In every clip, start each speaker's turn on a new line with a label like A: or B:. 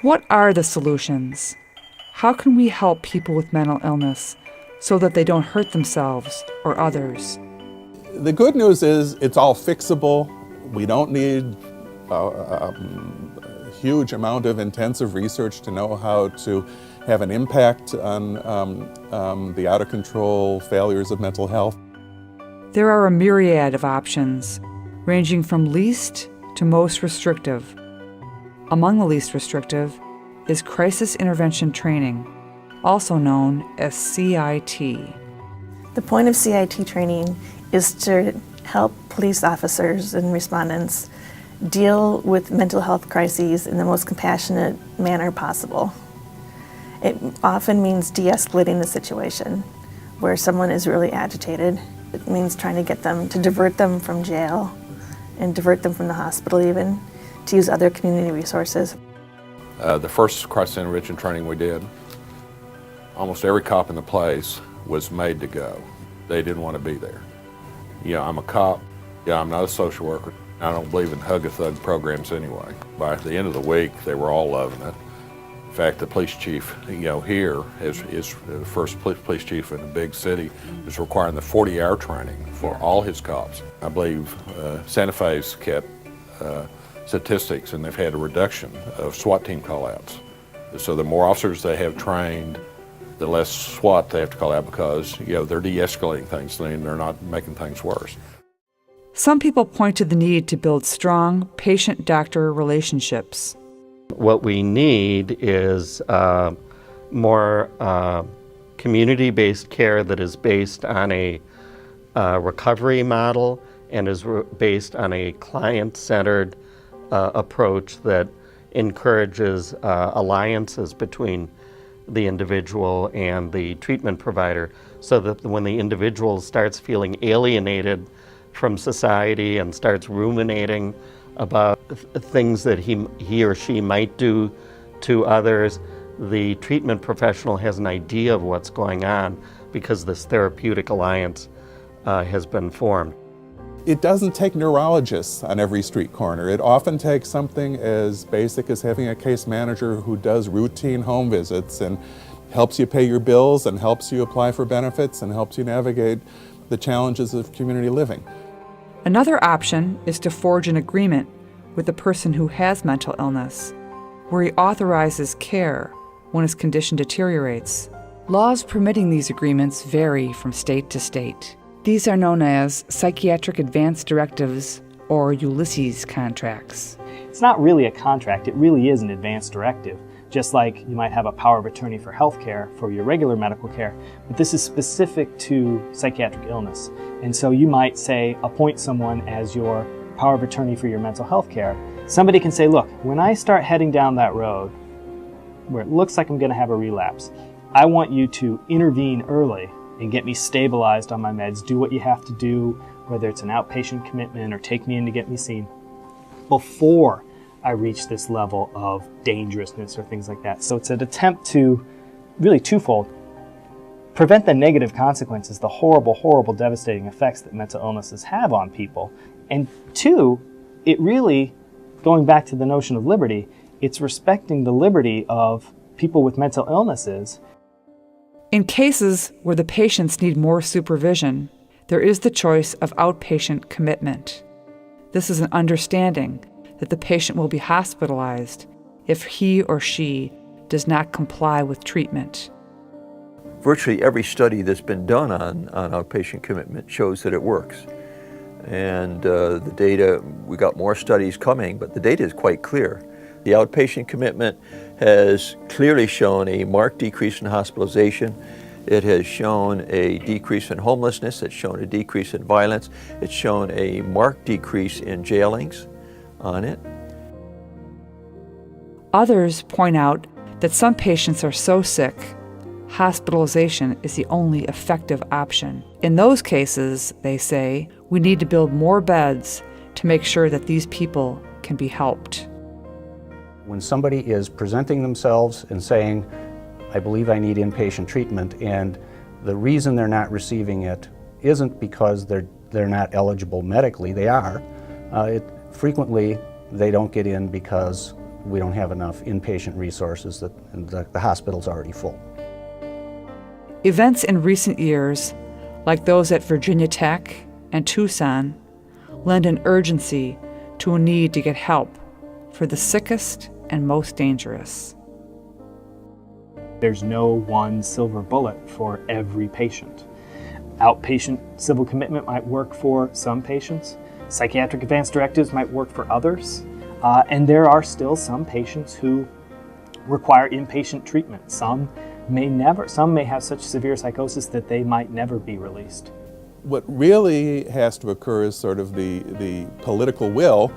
A: What are the solutions? How can we help people with mental illness so that they don't hurt themselves or others?
B: The good news is it's all fixable. We don't need a huge amount of intensive research to know how to have an impact on the out-of-control failures of mental health.
A: There are a myriad of options, ranging from least to most restrictive. Among the least restrictive is crisis intervention training, also known as CIT.
C: The point of CIT training is to help police officers and respondents deal with mental health crises in the most compassionate manner possible. It often means de-escalating the situation where someone is really agitated. It means trying to get them to divert them from jail and divert them from the hospital even, to use other community resources.
D: The first crisis intervention training we did, almost every cop in the place was made to go. They didn't want to be there. I'm a cop. I'm not a social worker. I don't believe in hug-a-thug programs anyway. By the end of the week, they were all loving it. In fact, the police chief, here is the first police chief in a big city, is requiring the 40-hour training for all his cops. I believe Santa Fe's kept statistics, and they've had a reduction of SWAT team call-outs. So the more officers they have trained, the less SWAT they have to call out because they're de-escalating things and they're not making things worse.
A: Some people point to the need to build strong patient-doctor relationships.
E: What we need is more community-based care that is based on a recovery model and is based on a client-centered approach that encourages alliances between the individual and the treatment provider, so that when the individual starts feeling alienated from society and starts ruminating about things that he or she might do to others, the treatment professional has an idea of what's going on because this therapeutic alliance has been formed.
B: It doesn't take neurologists on every street corner. It often takes something as basic as having a case manager who does routine home visits and helps you pay your bills and helps you apply for benefits and helps you navigate the challenges of community living.
A: Another option is to forge an agreement with the person who has mental illness, where he authorizes care when his condition deteriorates. Laws permitting these agreements vary from state to state. These are known as Psychiatric Advance Directives, or Ulysses contracts.
F: It's not really a contract, it really is an advance directive. Just like you might have a power of attorney for health care for your regular medical care, but this is specific to psychiatric illness. And so you might say, appoint someone as your power of attorney for your mental health care. Somebody can say, look, when I start heading down that road where it looks like I'm going to have a relapse, I want you to intervene early and get me stabilized on my meds, do what you have to do, whether it's an outpatient commitment or take me in to get me seen, before I reach this level of dangerousness or things like that. So it's an attempt to, really twofold, prevent the negative consequences, the horrible, horrible, devastating effects that mental illnesses have on people. And two, it really, going back to the notion of liberty, it's respecting the liberty of people with mental illnesses.
A: In cases where the patients need more supervision, there is the choice of outpatient commitment. This is an understanding that the patient will be hospitalized if he or she does not comply with treatment.
G: Virtually every study that's been done on outpatient commitment shows that it works. And the data, we got more studies coming, but the data is quite clear. The outpatient commitment has clearly shown a marked decrease in hospitalization. It has shown a decrease in homelessness. It's shown a decrease in violence. It's shown a marked decrease in jailings on it.
A: Others point out that some patients are so sick, hospitalization is the only effective option. In those cases, they say, we need to build more beds to make sure that these people can be helped.
H: When somebody is presenting themselves and saying, I believe I need inpatient treatment, and the reason they're not receiving it isn't because they're not eligible medically, they are. Frequently, they don't get in because we don't have enough inpatient resources, and the hospital's already full.
A: Events in recent years, like those at Virginia Tech and Tucson, lend an urgency to a need to get help for the sickest and most dangerous.
F: There's no one silver bullet for every patient. Outpatient civil commitment might work for some patients. Psychiatric advance directives might work for others. And there are still some patients who require inpatient treatment. Some may have such severe psychosis that they might never be released.
B: What really has to occur is sort of the political will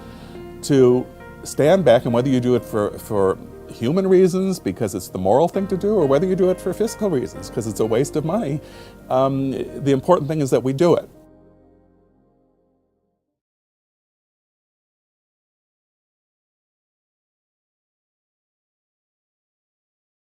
B: to stand back, and whether you do it for human reasons because it's the moral thing to do, or whether you do it for fiscal reasons because it's a waste of money, the important thing is that we do it.